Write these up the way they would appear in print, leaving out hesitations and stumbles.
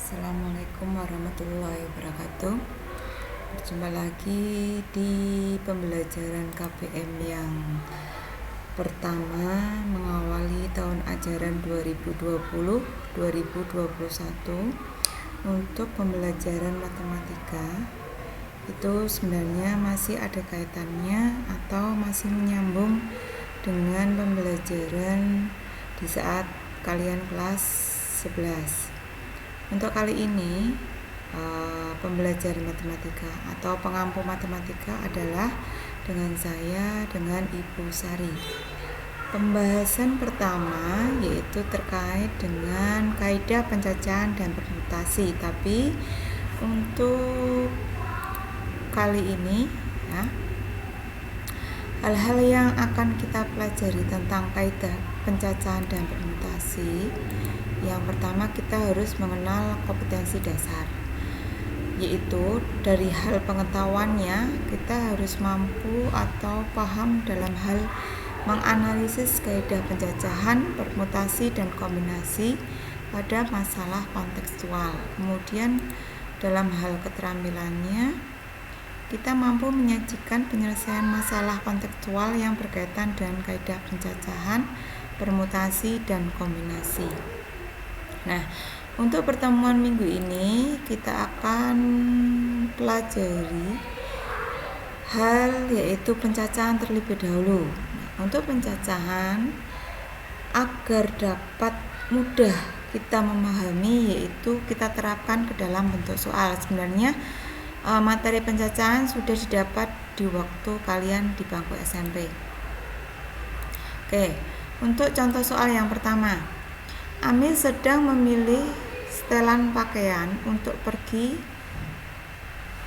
Assalamualaikum warahmatullahi wabarakatuh. Berjumpa lagi di pembelajaran KBM yang pertama mengawali tahun ajaran 2020-2021 untuk pembelajaran matematika. Itu sebenarnya masih ada kaitannya atau masih menyambung dengan pembelajaran di saat kalian kelas 11. Untuk kali ini pembelajaran matematika atau pengampu matematika adalah dengan saya, dengan Ibu Sari. Pembahasan pertama yaitu terkait dengan kaidah pencacahan dan permutasi. Tapi untuk kali ini ya, hal-hal yang akan kita pelajari tentang kaidah pencacahan dan permutasi. Yang pertama, kita harus mengenal kompetensi dasar, yaitu dari hal pengetahuannya kita harus mampu atau paham dalam hal menganalisis kaidah pencacahan, permutasi, dan kombinasi pada masalah kontekstual. Kemudian dalam hal keterampilannya kita mampu menyajikan penyelesaian masalah kontekstual yang berkaitan dengan kaidah pencacahan, permutasi, dan kombinasi. Nah, untuk pertemuan minggu ini kita akan pelajari hal yaitu pencacahan terlebih dahulu. Nah, untuk pencacahan agar dapat mudah kita memahami yaitu kita terapkan ke dalam bentuk soal. Sebenarnya materi pencacahan sudah didapat di waktu kalian di bangku SMP. Oke, untuk contoh soal yang pertama. Amir sedang memilih setelan pakaian untuk pergi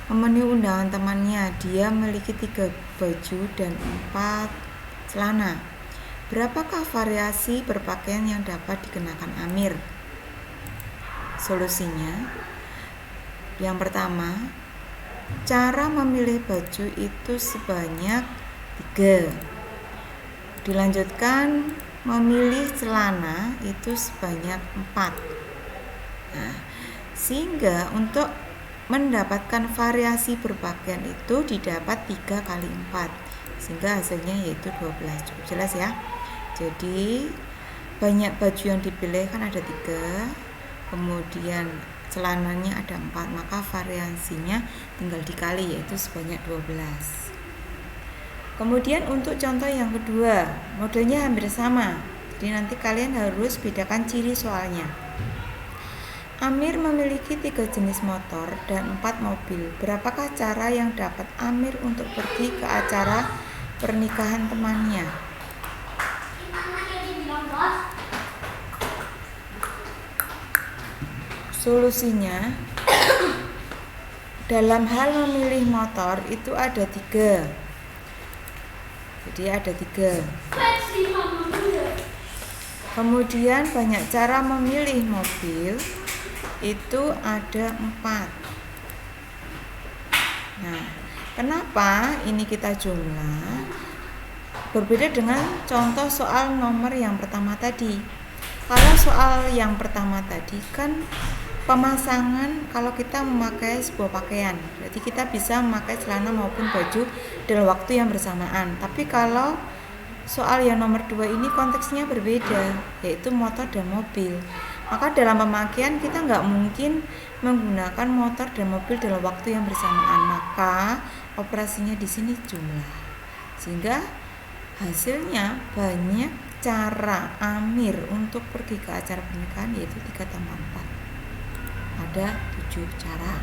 memenuhi undangan temannya. Dia memiliki 3 baju dan 4 celana. Berapakah variasi berpakaian yang dapat dikenakan Amir? Solusinya, yang pertama, cara memilih baju itu sebanyak 3. Dilanjutkan, memilih celana itu sebanyak 4. Nah, sehingga untuk mendapatkan variasi berpakaian itu didapat 3 kali 4, sehingga hasilnya yaitu 12. Cukup jelas ya. Jadi banyak baju yang dipilih kan ada 3, kemudian celananya ada 4, maka variasinya tinggal dikali yaitu sebanyak 12. Kemudian untuk contoh yang kedua, modelnya hampir sama. Jadi nanti kalian harus bedakan ciri soalnya. Amir memiliki 3 jenis motor dan 4 mobil. Berapakah cara yang dapat Amir untuk pergi ke acara pernikahan temannya? Solusinya, dalam hal memilih motor itu ada 3. Jadi ada 3. Kemudian banyak cara memilih mobil itu ada 4. Nah, kenapa ini kita jumlah? Berbeda dengan contoh soal nomor yang pertama tadi. Kalau soal yang pertama tadi kan pemasangan, kalau kita memakai sebuah pakaian, berarti kita bisa memakai celana maupun baju dalam waktu yang bersamaan. Tapi kalau soal yang nomor 2 ini konteksnya berbeda, yaitu motor dan mobil. Maka dalam pemakaian kita nggak mungkin menggunakan motor dan mobil dalam waktu yang bersamaan. Maka operasinya di sini jumlah. Sehingga hasilnya banyak cara Amir untuk pergi ke acara pernikahan yaitu 3 tambah 4. Ada 7 cara.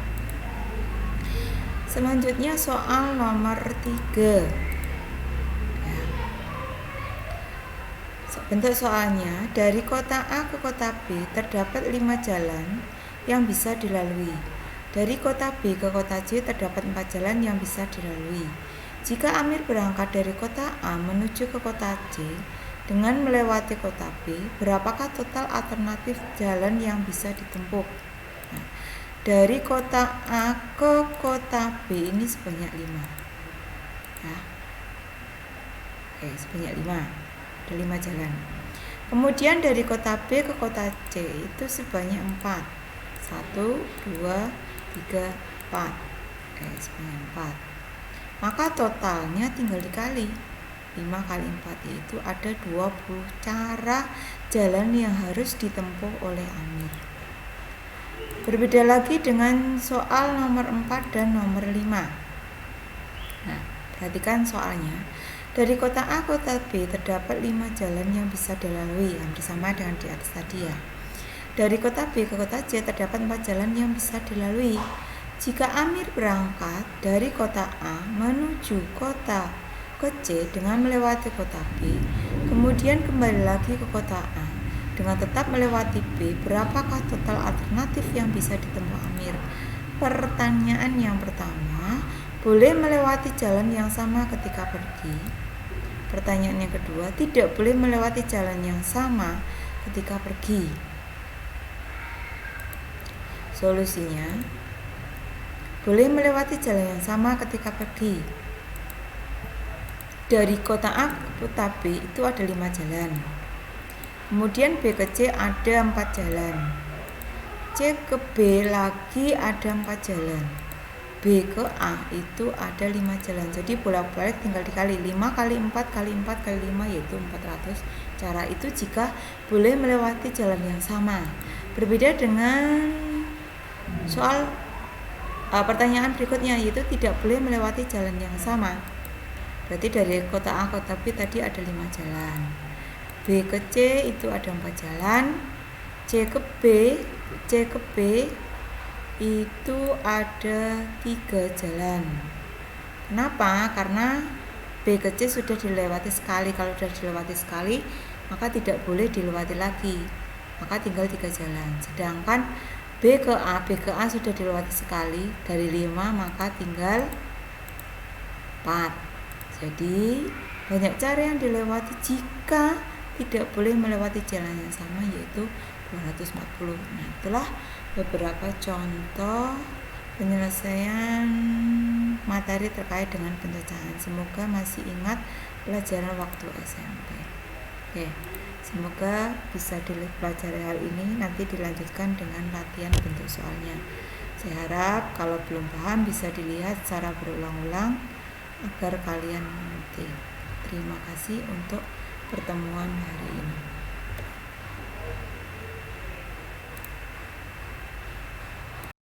Selanjutnya soal nomor 3 ya. Bentuk soalnya, dari kota A ke kota B terdapat 5 jalan yang bisa dilalui. Dari kota B ke kota C terdapat 4 jalan yang bisa dilalui. Jika Amir berangkat dari kota A menuju ke kota C dengan melewati kota B, berapakah total alternatif jalan yang bisa ditempuh? Nah, dari kota A ke kota B ini sebanyak 5 ya. Oke, sebanyak 5. Ada 5 jalan. Kemudian dari kota B ke kota C itu sebanyak 4, 1, 2, 3, 4. Sebanyak 4. Maka totalnya tinggal dikali. 5 kali 4 yaitu ada 20 cara jalan yang harus ditempuh oleh Amir. Berbeda lagi dengan soal nomor 4 dan nomor 5. Nah, perhatikan soalnya. Dari kota A ke kota B terdapat 5 jalan yang bisa dilalui, hampir sama dengan di atas tadi ya. Dari kota B ke kota C terdapat 4 jalan yang bisa dilalui. Jika Amir berangkat dari kota A menuju kota ke C dengan melewati kota B, kemudian kembali lagi ke kota A dengan tetap melewati B, berapakah total alternatif yang bisa ditempuh Amir? Pertanyaan yang pertama, boleh melewati jalan yang sama ketika pergi? Pertanyaan yang kedua, tidak boleh melewati jalan yang sama ketika pergi. Solusinya, boleh melewati jalan yang sama ketika pergi. Dari kota A ke kota B itu ada 5 jalan. Kemudian B ke C ada 4 jalan. C ke B lagi ada 4 jalan. B ke A itu ada 5 jalan. Jadi bolak-balik tinggal dikali 5 kali 4 kali 4 kali 5 yaitu 400. Cara itu jika boleh melewati jalan yang sama. Berbeda dengan soal pertanyaan berikutnya, yaitu tidak boleh melewati jalan yang sama. Berarti dari kota A ke kota B tadi ada 5 jalan. B ke C itu ada 4 jalan. C ke B itu ada 3 jalan. Kenapa? Karena B ke C sudah dilewati sekali. Kalau sudah dilewati sekali, maka tidak boleh dilewati lagi. Maka tinggal 3 jalan. Sedangkan B ke A sudah dilewati sekali, dari 5 maka tinggal 4. Jadi banyak cara yang dilewati jika tidak boleh melewati jalan yang sama, yaitu 240. Nah, itulah beberapa contoh penyelesaian materi terkait dengan pencacahan. Semoga masih ingat pelajaran waktu SMP. Oke. Semoga bisa dipelajari hal ini, nanti dilanjutkan dengan latihan bentuk soalnya. Saya harap kalau belum paham bisa dilihat secara berulang-ulang agar kalian mengerti. Terima kasih untuk pertemuan hari ini.